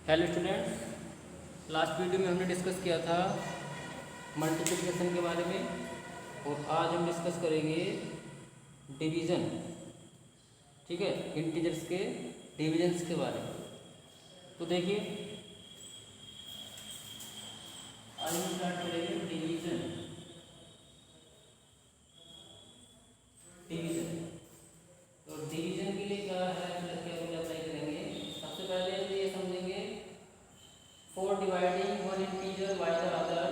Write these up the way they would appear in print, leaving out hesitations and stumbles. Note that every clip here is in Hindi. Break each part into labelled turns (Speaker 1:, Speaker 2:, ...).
Speaker 1: हेलो स्टूडेंट्स, लास्ट वीडियो में हमने डिस्कस किया था मल्टीप्लिकेशन के बारे में और आज हम डिस्कस करेंगे डिवीज़न। ठीक है, इंटीजर्स के डिवीजन्स के बारे में। तो देखिए, आज हम स्टार्ट करेंगे डिवीज़न। तो डिवीज़न के लिए क्या है, क्या अप्लाई करेंगे। सबसे पहले हम ये समझेंगे, for dividing one integer by the other,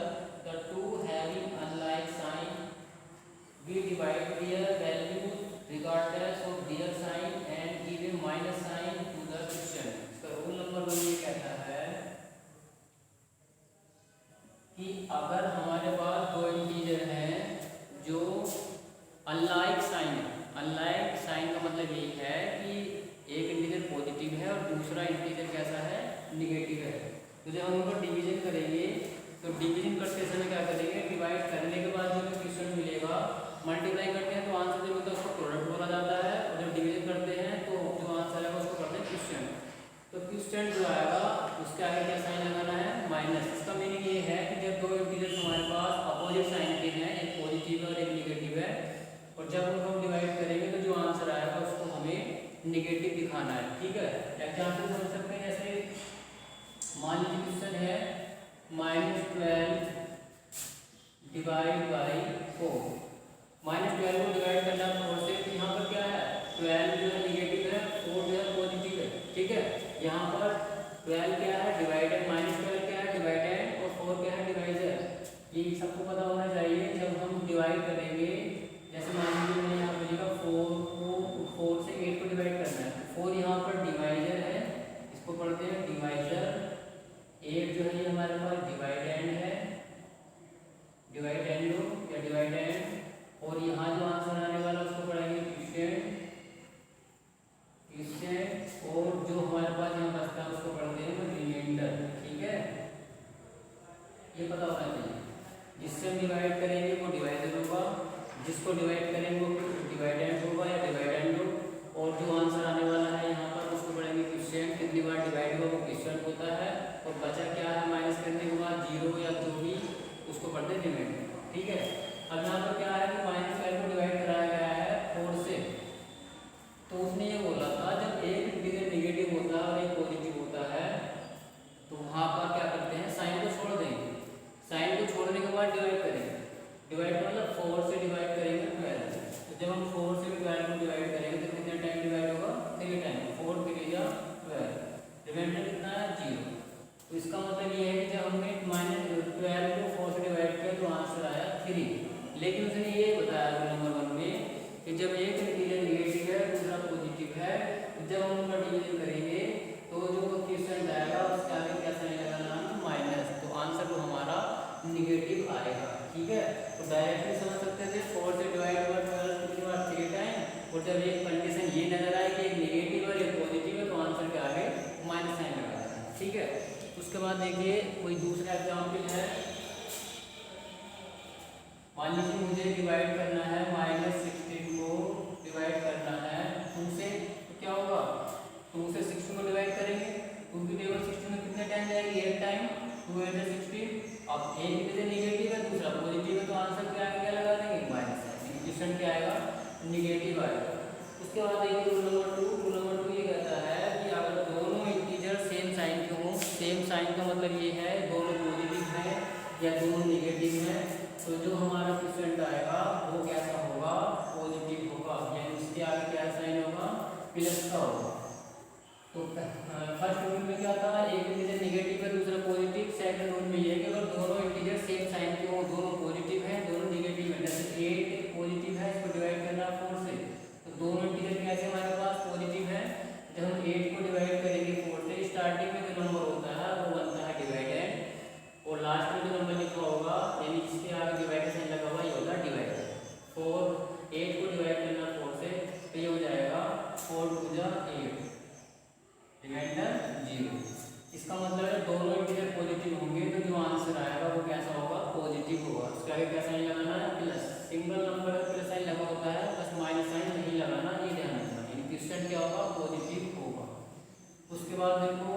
Speaker 1: the two having unlike sign, we divide their values regardless of their sign and give a minus sign to the question। इसका रूल नंबर 1 ये कहता है कि अगर हमारे पास दो इंटीजर हैं जो अनलाइक साइन है। अनलाइक साइन का मतलब ये है कि एक इंटीजर पॉजिटिव है और दूसरा इंटीजर कैसा है, निगेटिव है। तो जब हम उनको डिवीजन करेंगे तो डिवीजन करते समय क्या करेंगे, डिवाइड करने के बाद जो क्वेश्चन मिलेगा, मल्टीप्लाई करते हैं तो आंसर जो मिलता है उसको प्रोडक्ट बोला जाता है, और जब डिवीजन करते हैं तो जो आंसर आएगा उसको करते हैं क्वेश्चन। तो क्वेश्चन जो आएगा उसके आगे क्या साइन लगाना है, माइनस। इसका मीनिंग ये है कि जब दो इंटीजर हमारे पास अपोजिट साइन के हैं, एक पॉजिटिव है और एक निगेटिव है, और जब उनको हम डिवाइड करेंगे तो जो आंसर आएगा उसको हमें निगेटिव दिखाना है। ठीक है, एग्जाम्पल समझ सकते हैं। जैसे मान लीजिए क्वेश्चन है -12 डिवाइड बाई 4। -12 को डिवाइड करना 4 से, तो यहाँ पर क्या है, 12 जो है निगेटिव है, 4 जो है पॉजिटिव है। ठीक है, यहाँ पर 12 क्या है, डिवाइडेड, -12 क्या है, डिवाइडेड, और 4 क्या है, डिवाइजर। ये सबको पता होना चाहिए। जब हम डिवाइड करेंगे, जैसे मान लीजिए मैंने यहाँ पर लिखा 4 से 8 को डिवाइड करना है। 4 यहाँ पर डिवाइजर है, इसको पढ़ते हैं डिवाइजर। 8 जो है ये हमारे पास डिवाइडेंड है, डिवाइडेंडो या डिवाइडेंड। और यहाँ जो आंसर आने वाला उसको पढ़ेंगे क्वेश्चन। और जो हमारे पास यहाँ बचता है उसको पढ़ते हैं रिमाइंडर। ठीक है, ये पता होना चाहिए। जिससे हम डिवाइड करेंगे वो डिवाइजर होगा, जिसको डिवाइड करेंगे वो डिवाइडेंड होगा या डिवाइडेंडो। और जो आंसर आने वाला है यहाँ पर उसको पढ़ेंगे क्वेश्चन। कितनी बार डिवाइड हुआ वो क्वेश्चन होता है, और बचा क्या है माइनस करने के बाद 0 या जो भी, उसको पढ़ते हैं रिमाइंडर। ठीक है, अब यहाँ पर क्या है कि -12 को डिवाइड कराया गया है 4 से। तो उसने ये बोला था जब एक इंटीजर निगेटिव होता है और एक पॉजिटिव होता है तो वहाँ पर क्या करते हैं, साइन को छोड़ देंगे। साइन को छोड़ने के बाद डिवाइड करेंगे। डिवाइड मतलब 4 से डिवाइड करेंगे 12। तो जब हम 4 से 12 को डिवाइड करेंगे तो कितने टाइम डिवाइड होगा, 3 टाइम। 4 3 या 12, रिमाइंडर कितना है, 0। तो इसका मतलब ये है कि जब हमने -12 को 4 से डिवाइड किया तो आंसर आया 3। लेकिन उसने ये बताया नंबर 1 में कि जब एक इंटीजर निगेटिव है दूसरा पॉजिटिव है, जब हम उनका डिवीजन करेंगे तो जो क्वेश्चन आएगा उसके आगे क्या साइन लगाना है, माइनस। तो आंसर तो हमारा निगेटिव आएगा। ठीक है, तो डायरेक्टली समझ सकते थे 4 से डिवाइड हुआ 12 कितनी बार, 3 टाइम। और जब एक कंडीशन ये नजर आए कि एक निगेटिव और एक पॉजिटिव है तो आंसर के आगे माइनस साइन लगाना है। ठीक है, उसके बाद देखिए कोई दूसरा एग्जाम्पल है। मान लीजिए मुझे डिवाइड करना है, -16 को डिवाइड करना है 2 से, तो क्या होगा, 2 से 16 को डिवाइड करेंगे। 2 की टेबल 16 में कितने टाइम जाएगी, 1 टाइम। 2 × 16। अब एक इंटीजर निगेटिव है दूसरा पॉजिटिव है तो आंसर के आगे क्या लगा देंगे, माइनस। क्वेश्चन क्या आएगा, निगेटिव आएगा। उसके बाद देखिए रूल नंबर 2। रूल नंबर 2 ये कहता है कि अगर दोनों इंटीजर सेम साइन के हों, सेम साइन का मतलब ये है दोनों पॉजिटिव हैं या दोनों निगेटिव हैं, तो जो हमारा क्वेश्चन आएगा वो कैसा होगा, पॉजिटिव होगा। यानी इसके आगे क्या साइन होगा, प्लस का होगा। तो फर्स्ट रूल में क्या था, एक इंटीजर निगेटिव है दूसरा पॉजिटिव। सेकंड रूल में ये है कि अगर दोनों इंटीजर सेम साइन के हों, दोनों पॉजिटिव हैं दोनों निगेटिव हैं, जैसे 8 पॉजिटिव है, इसको डिवाइड करना 4 से, तो दोनों इंटीजर कैसे हमारे पास पॉजिटिव है। जब हम 8 को डिवाइड करेंगे 4 से, स्टार्टिंग में जो नंबर होता है वो बनता है डिवाइडेड, और लास्ट में जो नंबर लिखा होगा यानी जिसके आगे डिवाइड साइन लगा हुआ ये होगा डिवाइडर। 8 को डिवाइड करना 4 से तो ये हो जाएगा 4 2 जा 8, रिमाइंडर 0। इसका मतलब है दोनों इंटीजर पॉजिटिव होंगे तो जो आंसर आएगा वो कैसा होगा, पॉजिटिव होगा। उसके आगे क्या साइन लगाना है, प्लस। सिंगल नंबर का प्लस साइन लगा होता है, बस माइनस साइन नहीं लगाना, ये ध्यान रखना। यानी क्वेश्चन क्या होगा, पॉजिटिव होगा। उसके बाद देखो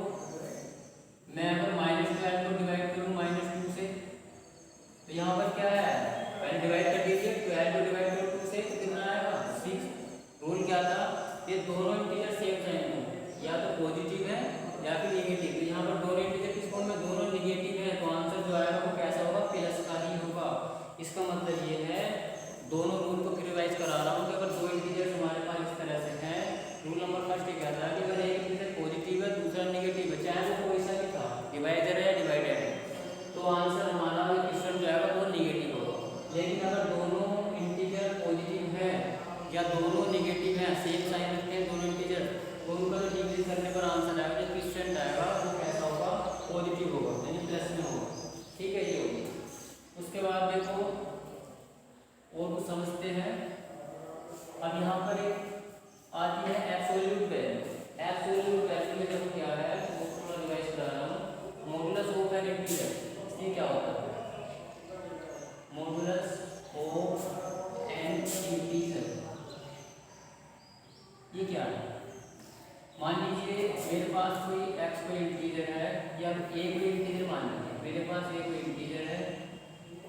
Speaker 1: एक्स कोई इंटीजर है या ए कोई इंटीजर मान लीजिए, मेरे पास ए कोई इंटीजर है,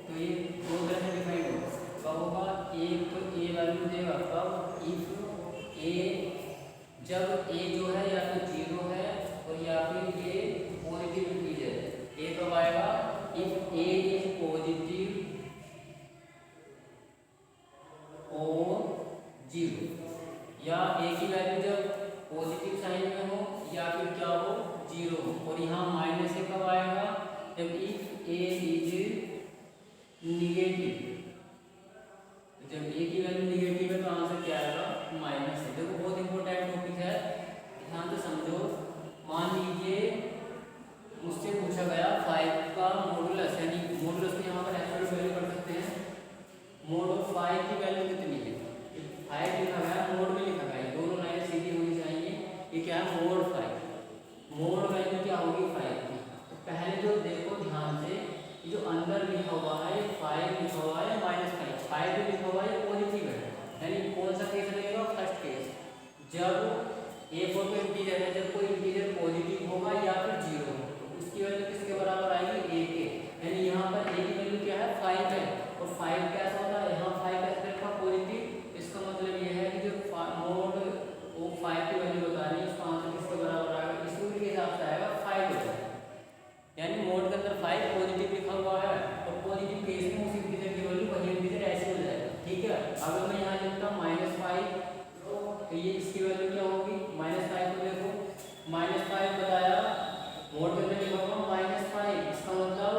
Speaker 1: तो ये दो तरह से डिफाइन होगा। कब होगा? एक तो ए वैल्यू देगा कब, इफ ए, जब ए जो है या तो जीरो है और या फिर ये पॉजिटिव इंटीजर है। ए कब आएगा? इफ ए इज पॉजिटिव और जीरो, या ए की वैल्यू जब पॉजिटिव साइन में हो या फिर क्या हो, जीरो हो। और यहाँ माइनस ए कब आएगा? जब इफ ए इज निगेटिव, जब ए की वैल्यू निगेटिव है तो आंसर क्या आएगा? माइनस है। देखो बहुत इंपॉर्टेंट टॉपिक है, ध्यान से समझो। मान लीजिए मुझसे पूछा गया 5 का मॉडुलस, यानी मॉडुलस में यहाँ पर एब्सोल्यूट वैल्यू पढ़ सकते हैं। मोड ऑफ 5 की वैल्यू कितनी है? 5 लिखा गया, मोड में लिखा गया, दोनों लाइन सीधी होनी चाहिए। ये क्या है? मोड 5। मोड वैल्यू क्या होगी? 5 की। तो पहले जो देखो ध्यान से, जो अंदर लिखा हुआ है 5 लिखा हुआ है -5, 5 जो लिखा हुआ है पॉजिटिव है, यानी कौन सा केस लगेगा? First case. जब ए फोर को इंटीजर है, जब कोई इंटीजर पॉजिटिव होगा या फिर जीरो, तो उसकी वैल्यू किसके बराबर आएगी? ए के। यानी यहाँ पर ए की वैल्यू क्या है? 5 है। और 5 कैसा होता है? यहाँ 5 कैसे रखा? पॉजिटिव। इसका मतलब ये है कि जो मोड वो 5 की वैल्यू बता रही है, उसका आंसर किसके बराबर आएगा? इस रूल के हिसाब से आएगा 5 हो जाएगा। यानी मोड के अंदर 5 पॉजिटिव लिखा हुआ है और पॉजिटिव केस में उसी इंटीजर की वैल्यू वही इंटीजर ऐसे हो जाएगा। ठीक है। अगर मैं यहाँ लिखता हूँ -5, तो ये इसकी वैल्यू क्या होगी? -5 को देखो, -5 बताया, मोड के अंदर लिखा हुआ -5, इसका मतलब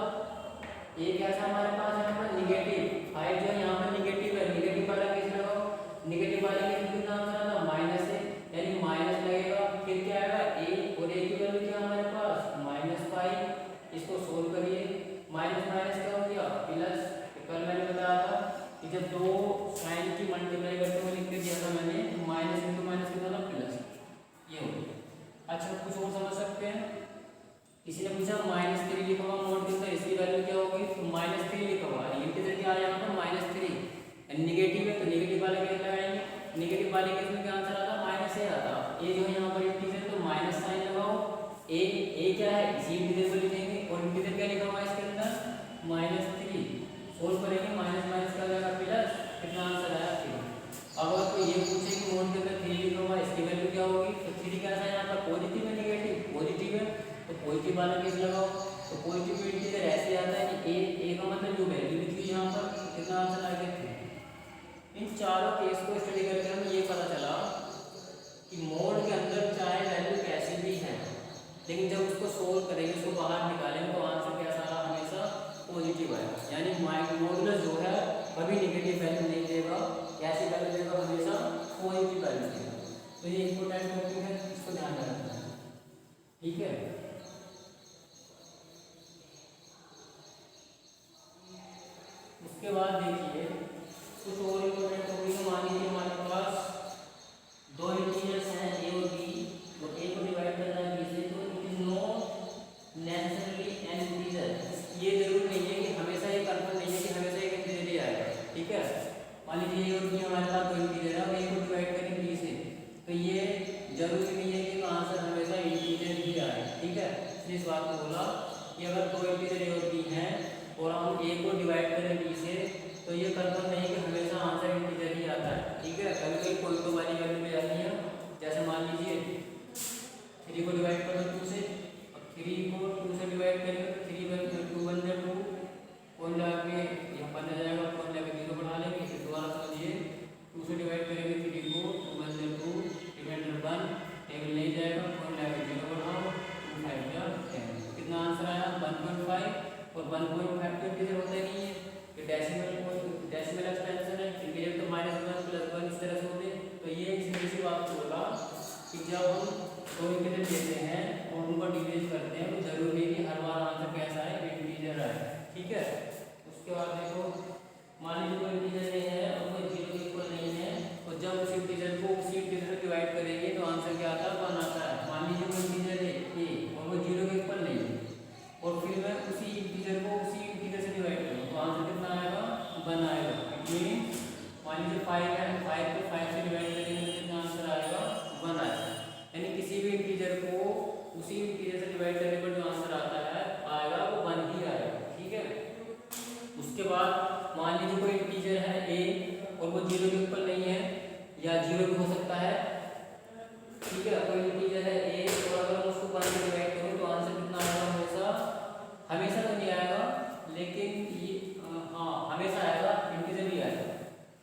Speaker 1: ये कैसा हमारे पास यहाँ पर निगेटिव 5 जो यहाँ पर निगेटिव है, निगेटिव वाला केस लगाओ, निगेटिव वाले केस में कितना आंसर आता? माइनस है, यानी माइनस लगेगा, फिर क्या आएगा? ए, और ए की वैल्यू क्या हमारे पास? -5। इसको सोल्व करिए, माइनस माइनस क्या हो गया? प्लस। कल मैंने बताया था कि जब दो साइन की मल्टीप्लाई करते हुए लिख के दिया था मैंने, माइनस इंटू माइनस कितना था? प्लस। ये हो गया। अच्छा, कुछ और समझ सकते हैं? किसी ने पूछा -3 लिखा हुआ मोड के अंदर, इसकी वैल्यू क्या होगी? तो -3 लिखा हुआ है, इंटीजर क्या आया यहाँ पर? -3। निगेटिव है तो निगेटिव वाले केस लगाएंगे, निगेटिव वाले केस में क्या आंसर आता? माइनस ए आता। ए जो है यहाँ पर इंटीजर, तो माइनस साइन लगाओ। ए क्या है? इसी इंटीजर को लिखेंगे, और इंटीजर क्या लिखा हुआ है इसके अंदर? -3। सोल्व करेंगे, माइनस माइनस का जाएगा प्लस, कितना आंसर आया? 3। अगर कोई ये पूछे कि मोड के अंदर 3 लिखा हुआ है, इसकी वैल्यू क्या होगी? तो 3 कैसा है यहाँ पर? पॉजिटिव है निगेटिव? पॉजिटिव है, तो पॉजिटिव वाला केस लगाओ। तो पॉजिटिव इंटीजर ऐसे आता है कि ए का मतलब जो वैल्यू लिखी हुई यहाँ पर, कितना आंसर आ गया? 3। इन चारों केस को स्टडी करके हमें ये पता चला कि मोड के अंदर चाहे वैल्यू कैसी भी है, लेकिन जब उसको सोल्व करेंगे, उसको बाहर निकालेंगे, तो आंसर कैसा आएगा? हमेशा पॉजिटिव आएगा। यानी मॉडुलस जो है कभी नेगेटिव वैल्यू नहीं देगा, कैसी वैल्यू देगा? हमेशा पॉजिटिव वैल्यू देगा। तो ये इंपॉर्टेंट टॉपिक है, इसको ध्यान में रखना है। ठीक है। उसके बाद देखिए कुछ और इंपॉर्टेंट टॉपिक। मान लीजिए हमारे पास दो इंटीजर्स हैं ए और बी, तो ए को डिवाइड करना है बी से, तो it is not necessarily N integer. ये जरूर नहीं है कि हमेशा, ये कंफर्म नहीं है कि हमेशा एक इंटीजर ही आएगा। ठीक है। मान लीजिए ए और बी हमारे पास दो इंटीजर है और ए को डिवाइड करें बी से, तो ये जरूरी नहीं है कि आंसर हमेशा इंटीजर ही आए। ठीक है। इसलिए इस बात को बोला कि अगर दो इंटीजर ए और बी हैं और हम ए को डिवाइड करें बी से, तो ये कंफर्म नहीं है कि हमेशा आंसर इंटीजर ही आता है। ठीक है। कभी कभी कोई तो वाली वैल्यू में जाती है, जैसे मान लीजिए 3 को डिवाइड करो 2 से, अब 3 को 2 से डिवाइड करेंगे तो 3 बन 2 बन जाए 2, कौन लाके यहाँ पर आ जाएगा, कौन लाके 0 बढ़ा लेंगे। फिर दोबारा समझिए, 2 से डिवाइड करेंगे 3 को, 2 बन जाए 2, रिमाइंडर 1, टेबल नहीं जाएगा, कौन लाके 0 बढ़ाओ, 2 5 या 10। कितना आंसर आया? 1.5। और 1.5 तो इंटीजर होता ही नहीं है, ये डेसिमल एक्सपेंशन है। इंटीजर तो -1 + 1 इस तरह से होते हैं। तो ये इसी बात को बोला कि जब हम दो इंटीजर लेते हैं और उनको डिवाइड करते हैं, तो जरूरी नहीं कि हर बार आंसर कैसा है? इंटीजर आए। ठीक है। उसके बाद देखो, मान लीजिए कोई इंटीजर नहीं है और कोई 0 के इक्वल नहीं है, तो जब उस इंटीजर को उसी इंटीजर से डिवाइड करेंगे तो आंसर क्या आता है? 1 आता है। मान लीजिए कोई इंटीजर है ए और वो 0 के इक्वल नहीं है, और फिर मैं उसी इंटीजर को उसी इंटीजर से डिवाइड करूँ, तो आंसर कितना आएगा? 1 आएगा। मीन्स मान लीजिए 5 है, 5 को 5 से डिवाइड करेंगे तो कितना आंसर आएगा? 1 आएगा। यानी किसी भी इंटीजर को उसी इंटीजर डिवाइड करने पर जो आंसर आता है आएगा वो 1 ही आएगा, ठीक है। उसके बाद मान लीजिए कोई इंटीजर है a और वो 0 के ऊपर नहीं है या 0 भी हो सकता है, ठीक है। कोई इंटीजर है a और अगर मैं उसको 1 से डिवाइड करूँ तो आंसर कितना आएगा, हमेशा तो नहीं आएगा लेकिन ये हाँ हमेशा आएगा, इंटीजर भी आएगा।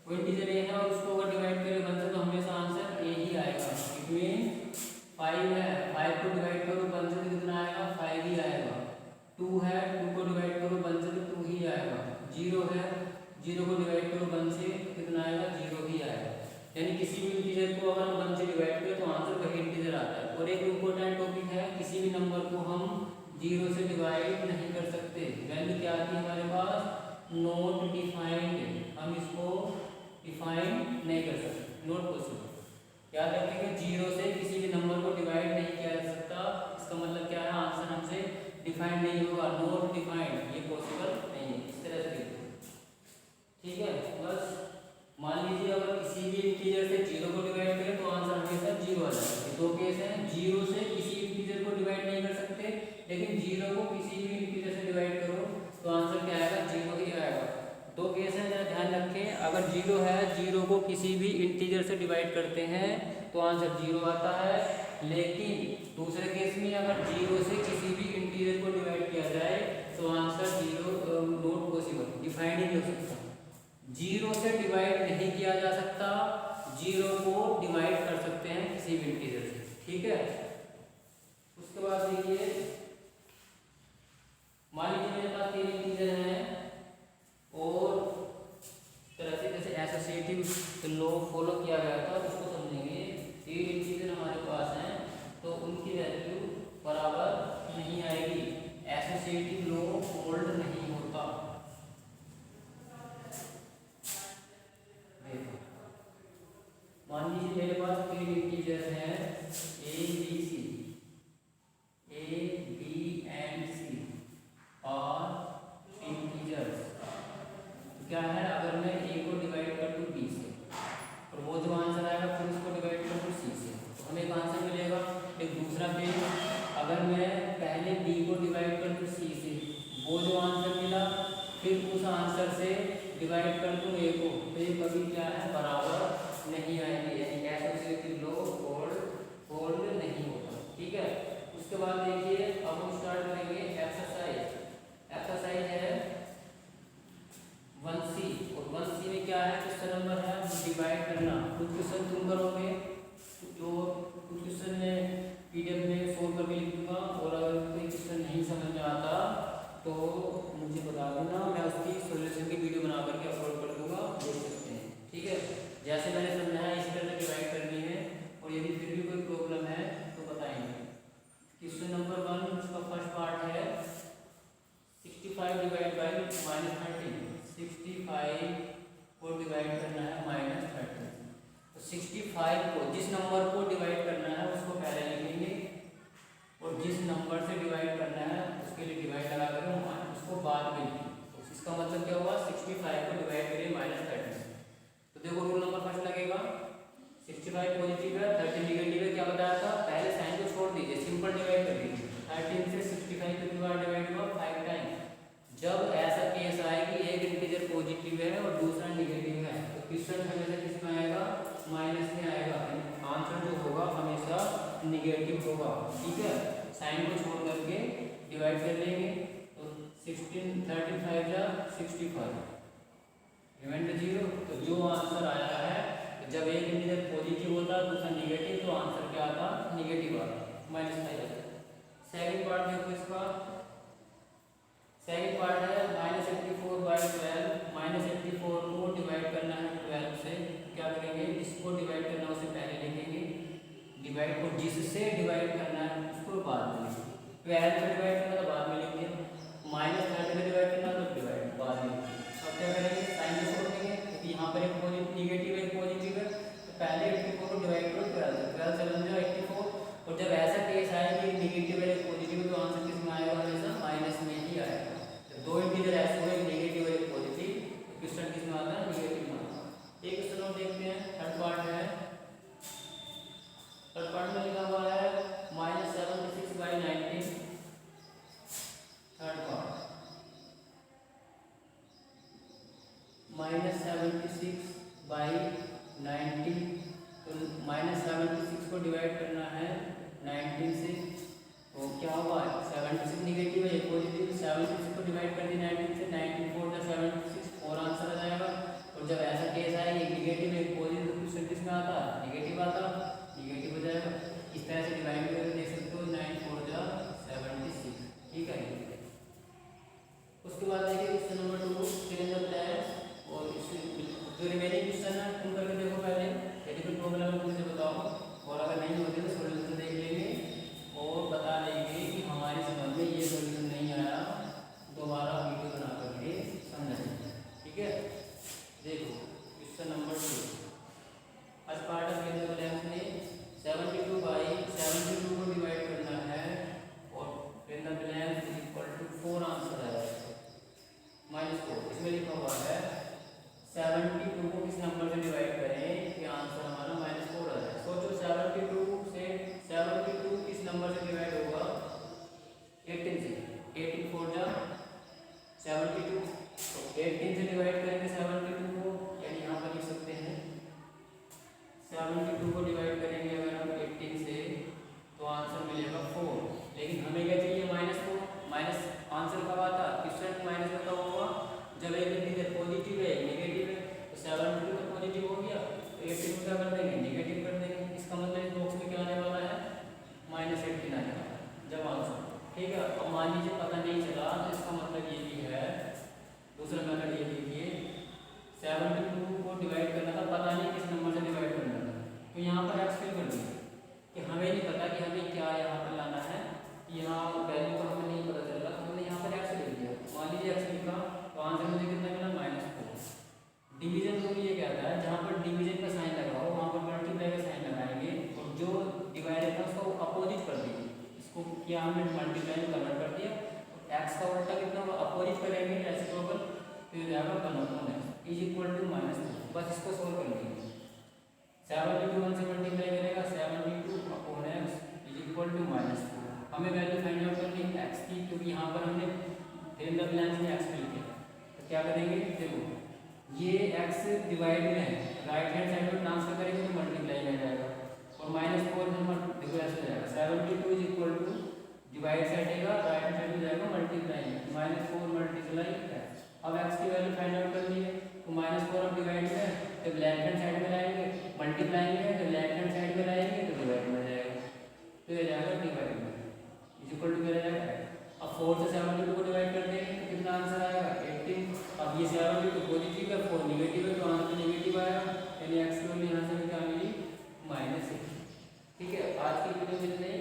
Speaker 1: कोई इंटीजर a है और उसको अगर डिवाइड करें 1 से तो हमेशा आंसर a ही आएगा। इसमें 5 है, 5 को डिवाइड करो 1 से तो कितना आएगा, 5 ही आएगा। 2 है, 2 को डिवाइड करो 1 से तो 2 ही आएगा। 0 है, 0 को डिवाइड करो 1 से कितना आएगा, 0 ही आएगा। यानी किसी भी इंटीजर को अगर हम 1 से डिवाइड करें तो आंसर वही इंटीजर आता है। और एक इम्पोर्टेंट टॉपिक है, किसी भी नंबर को हम 0 से डिवाइड नहीं कर सकते। वैल्यू क्या आती है हमारे पास, नॉट डिफाइंड, हम इसको डिफाइन नहीं कर सकते, नॉट पॉसिबल। याद रखेंगे 0 से किसी भी नंबर को डिवाइड नहीं किया जा सकता। इसका मतलब क्या है, आंसर हमसे डिफाइंड नहीं होगा, नॉट डिफाइंड, ये पॉसिबल नहीं है। इस तरह से ठीक है। बस मान लीजिए अगर किसी भी इंटीजर से 0 को डिवाइड करें तो आंसर हमेशा 0 आ जाएगा। दो केस हैं, 0 से किसी इंटीजर को डिवाइड नहीं कर सकते लेकिन 0 को किसी भी इंटीजर से डिवाइड करो तो आंसर क्या आएगा, 0 ही आएगा। दो केस हैं, जरा ध्यान रखें। अगर 0 है, 0 को किसी भी इंटीजर से डिवाइड करते हैं तो आंसर 0 आता है। लेकिन दूसरे केस में अगर 0 से किसी भी इंटीजर को डिवाइड किया जाए तो आंसर 0 नॉट पॉसिबल, डिफाइंड ही नहीं हो सकता। 0 से डिवाइड नहीं किया जा सकता, 0 को डिवाइड कर सकते हैं किसी भी इंटीजर से, ठीक है। उसके बाद देखिए, मान लीजिए मेरे पास 3 इंटीजर हैं और तरह से जैसे एसोसिएटिव लॉ फॉलो किया गया था उसको समझेंगे। 3 इंटीजर हमारे पास हैं तो उनकी वैल्यू बराबर नहीं आएगी, एसोसिएटिव लॉ होल्ड नहीं होता। मान लीजिए मेरे पास 3 इंटीजर हैं a b c, a b and c और इंटीजर्स। क्या है, अगर मैं a को डिवाइड कर दूं b से और वो जो आंसर आएगा फिर उसको डिवाइड कर दूं c से तो हमें एक आंसर मिलेगा। एक दूसरा केस, अगर मैं पहले b को डिवाइड कर दूं c से, वो जो आंसर मिला फिर उस आंसर से डिवाइड कर दूं a को तो ये कभी क्या है, बराबर नहीं आएंगे, यानी एसोसिएटिव लॉ होल्ड नहीं होता, ठीक है। उसके बाद देखिए अब हम स्टार्ट करेंगे एक्सरसाइज। एक्सरसाइज है 1C और 1C में क्या है, क्वेश्चन नंबर है डिवाइड करना। कुछ क्वेश्चन तुम करोगे, जो कुछ क्वेश्चन में पीडीएफ में सोल्व करके लिख दूंगा और अगर कोई क्वेश्चन नहीं समझ में आता तो मुझे बता देना, मैं उसकी सॉल्यूशन की वीडियो बना करके अपलोड कर दूंगा, देख सकते हैं, ठीक है। जैसे मैंने समझाया इस तरह से डिवाइड करनी है और यदि फिर भी कोई प्रॉब्लम है तो बताएंगे। क्वेश्चन नंबर 1 इसका फर्स्ट पार्ट है 65 डिवाइड बाय -13, 65 को डिवाइड करना है -13। तो 65 को, जिस नंबर को डिवाइड करना है उसको पहले लिखेंगे और जिस नंबर से डिवाइड करना है उसके लिए डिवाइड लगा कर उसको बाद में लिखेंगे। तो इसका मतलब क्या हुआ, 65 को डिवाइड करिए -13। तो देखो रूल नंबर फर्स्ट लगेगा, 65 पॉजिटिव है 13 निगेटिव है, क्या बताया था, पहले साइन को छोड़ दीजिए, सिंपल डिवाइड कर दीजिए। 13 से 65 कितनी बार डिवाइड हुआ, 5 टाइम। जब ऐसा केस आए कि एक इंटीजर पॉजिटिव है और दूसरा निगेटिव है तो क्वेश्चन हमेशा किस में आएगा, माइनस में आएगा, आंसर जो होगा हमेशा निगेटिव होगा, ठीक है। साइन को छोड़ करके डिवाइड कर लेंगे तो 16 13 5 जा 65 रिमाइंडर 0। तो जो आंसर आया है, जब एक इंटीजर पॉजिटिव होता दूसरा निगेटिव तो आंसर क्या आता, निगेटिव आता, -5 आता। सेकंड पार्ट देखो, इसका सेकंड पार्ट है -84 बाय 12, -84 को डिवाइड करना है 12 से, क्या करेंगे, इसको डिवाइड करना उससे पहले लिखेंगे, डिवाइड को जिससे डिवाइड करना है उसको बाद में लिखेंगे। 12 से डिवाइड करना तो बाद में लिखेंगे, -13 से डिवाइड करना तो डिवाइड बाद में। अब क्या करेंगे, साइन को छोड़ देंगे क्योंकि यहाँ पर एक निगेटिव एक पॉजिटिव है तो पहले 84 को डिवाइड करो 12 से, 12 से बन जाए 84। और जब ऐसा केस आए कि निगेटिव है एक पॉजिटिव तो आंसर किस में आएगा, हमेशा माइनस में ही आएगा। जब दो इंटीजर ऐसे हुए, नेगेटिव और एक पॉजिटिव, तो क्वेश्चन किस में आता है, निगेटिव में आता है। एक क्वेश्चन और देखते हैं, थर्ड पार्ट है। थर्ड पार्ट में लिखा हुआ है -76 बाय 19, 76 निगेटिव है, ये पॉजिटिव, 76 को डिवाइड कर दी 19 से, 19 4 जा 76, 4 आंसर आ जाएगा। और जब ऐसा केस आए एक निगेटिव एक पॉजिटिव तो क्वेश्चन किसमें आता, नेगेटिव आता, नेगेटिव हो जाएगा। इस तरह से डिवाइड करके देख सकते हो 9 4 जा 76, ठीक है। उसके बाद देखिए question number 2, fill in the blanks. और इससे जो रिमेनिंग क्वेश्चन है तुम करके देखो पहले, यदि कोई प्रॉब्लम है मुझे बताओ, और अगर नहीं होती तो सॉल्यूशन देख लेंगे और बता देंगे कि हमारी समझ में ये सॉल्यूशन नहीं आया, दोबारा वीडियो बना करके समझाएंगे, ठीक है। देखो क्वेश्चन नंबर 2, आज part of fill in the blanks में 72 बाई 72 को डिवाइड करना है और fill in the blanks is equal to 4 answer आया -4। इसमें लिखा हुआ है 72 को किस नंबर से डिवाइड करें कि आंसर हमारा -4 आ जाए। सोचो 72 से 72 किस नंबर से डिवाइड होगा, 18 से, 18 4 जा 72, तो 18 से डिवाइड करेंगे 72 को, यानी यहाँ पर लिख सकते हैं 72 को डिवाइड करेंगे अगर हम 18 से तो आंसर मिलेगा 4। लेकिन हमें क्या चाहिए, -4। माइनस आंसर कब आता, क्वेश्चन माइनस में कब होगा, जब एक इधर पॉजिटिव है नेगेटिव है, तो 72 तो पॉजिटिव हो गया, तो 18 क्या कर देंगे, नेगेटिव कर देंगे। इसका मतलब इस बॉक्स में क्या आने वाला है, -18 आने वाला है जब आंसर, ठीक है। अब मान लीजिए पता नहीं चला, तो इसका मतलब ये भी है, दूसरा मेथड ये देखिए 72 को डिवाइड करना था, पता नहीं किस नंबर से डिवाइड करना था, तो यहाँ पर एक्स फिल कर दिया कि हमें नहीं पता कि हमें क्या यहाँ पर लाना है, यहाँ वैल्यू का हमें नहीं पता चल रहा, तो हमने यहाँ पर एक्स लिख दिया। मान लीजिए एक्स लिखा तो आंसर मुझे कितना मिला, -4। डिवीजन रूल ये कहता है जहाँ पर डिवीजन का साइन लगा हो वहाँ पर मल्टीप्लाई का साइन लगाएंगे, और जो डिवाइडेड था उसको अपोजिट कर दिया, इसको किया हमने मल्टीप्लाई में कन्वर्ट कर दिया, एक्स का उल्टा कितना होगा, अपोजिट करेंगे रेसिप्रोकल, तो ये जाएगा 1 upon x is equal to -2। बस इसको सोल्व कर लेंगे, 72 1 से मल्टीप्लाई करेगा 72 upon x is equal to -2। हमें वैल्यू फाइंड आउट करनी है एक्स की, क्योंकि यहाँ पर हमने फिल इन द ब्लैंक्स में एक्स लिखे, तो क्या करेंगे, देखो ये एक्स डिवाइड में है, राइट हैंड साइड में ट्रांसफर करेंगे तो मल्टीप्लाई में जाएगा, और -4 देखो ऐसे जाएगा 72 is equal to divide side देगा, राइट हैंड साइड में जाएगा मल्टीप्लाई में, -4 मल्टीप्लाई एक्स। अब एक्स की वैल्यू फाइंड आउट करनी है, तो -4 हम डिवाइड में जब लेफ्ट हैंड साइड में लाएंगे मल्टीप्लाई में, जब लेफ्ट हैंड साइड में लाएंगे तो डिवाइड में जाएगा, तो ये जाएगा डिवाइड में इक्वल टू क्या जाएगा। अब 4 से 72 को डिवाइड कर देंगे तो कितना आंसर आएगा, 18। अब ये 72 पॉजिटिव है, 4 नेगेटिव है, तो आंसर नेगेटिव आएगा, यानी एक्स की वैल्यू यहाँ से क्या मिली, -1। ठीक है, आज की वीडियो में इतना ही।